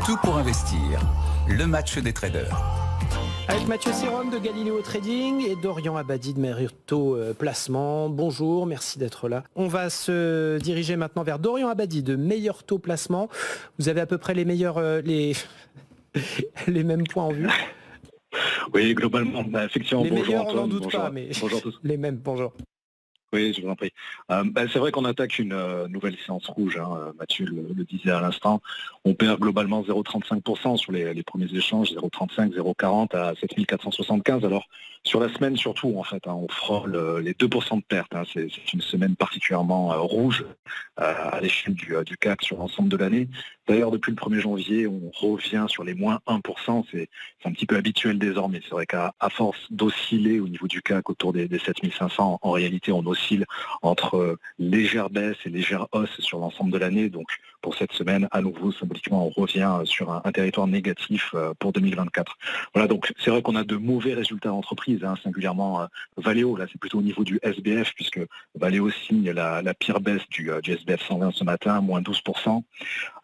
Tout pour investir. Le match des traders. Avec Mathieu Serron de Galileo Trading et Dorian Abadi de Merito Placement. Bonjour, merci d'être là. On va se diriger maintenant vers Dorian Abadi de Meilleur Taux Placement. Vous avez à peu près les meilleurs, les mêmes points en vue. Oui, globalement, effectivement. Les bonjour meilleurs, Antoine, on n'en doute bonjour, pas, mais bonjour à tous. les mêmes, bonjour. Oui, je vous en prie. C'est vrai qu'on attaque une nouvelle séance rouge, Mathieu le disait à l'instant. On perd globalement 0,35% sur les premiers échanges, 0,35, 0,40 à 7475. Alors, sur la semaine surtout, en fait, on frôle les 2% de perte. C'est une semaine particulièrement rouge à l'échelle du CAC sur l'ensemble de l'année. D'ailleurs, depuis le 1er janvier, on revient sur les moins 1%. C'est un petit peu habituel désormais. C'est vrai qu'à force d'osciller au niveau du CAC autour des 7500, en réalité, on oscille entre légère baisse et légère hausse sur l'ensemble de l'année. Donc, pour cette semaine, à nouveau, symboliquement, on revient sur un territoire négatif pour 2024. Voilà, donc c'est vrai qu'on a de mauvais résultats d'entreprise, singulièrement Valeo. Là, c'est plutôt au niveau du SBF, puisque Valeo signe la pire baisse du SBF 120 ce matin, moins 12%.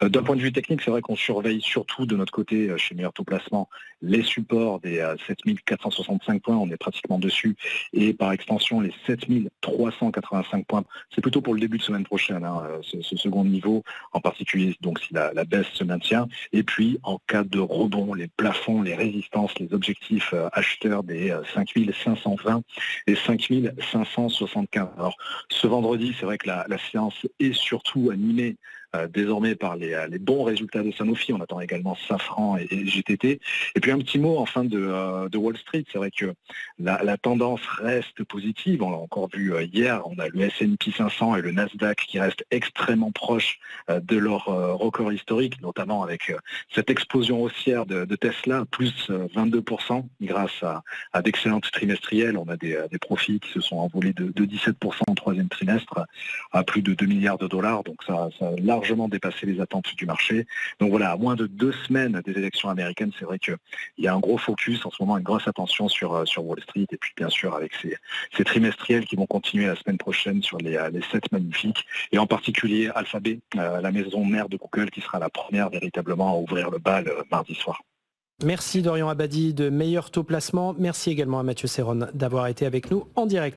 D'un point de vue technique, c'est vrai qu'on surveille surtout de notre côté, chez Meilleur Taux Placement, les supports des 7465 points, on est pratiquement dessus, et par extension les 7385 points. C'est plutôt pour le début de semaine prochaine, ce second niveau, en particulier donc si la baisse se maintient. Et puis en cas de rebond, les plafonds, les résistances, les objectifs acheteurs des 5520 et 5575. Alors ce vendredi, c'est vrai que la séance est surtout animée désormais par les bons résultats de Sanofi. On attend également Safran et GTT. Et puis un petit mot enfin de Wall Street. C'est vrai que la tendance reste positive. On l'a encore vu hier. On a le S&P 500 et le Nasdaq qui restent extrêmement proches de leur record historique, notamment avec cette explosion haussière de Tesla, plus 22% grâce à d'excellentes trimestrielles. On a des profits qui se sont envolés de 17% au troisième trimestre à plus de 2 milliards de dollars. Donc ça a largement dépassé les attentes du marché. Donc voilà, à moins de 2 semaines des élections américaines, c'est vrai qu'il y a un gros focus en ce moment, une grosse attention sur Wall Street, et puis bien sûr avec ces trimestriels qui vont continuer la semaine prochaine sur les 7 magnifiques, et en particulier Alphabet, la maison mère de Google, qui sera la première véritablement à ouvrir le bal mardi soir. Merci Dorian Abadi de Meilleur Taux Placement. Merci également à Mathieu Serron d'avoir été avec nous en direct.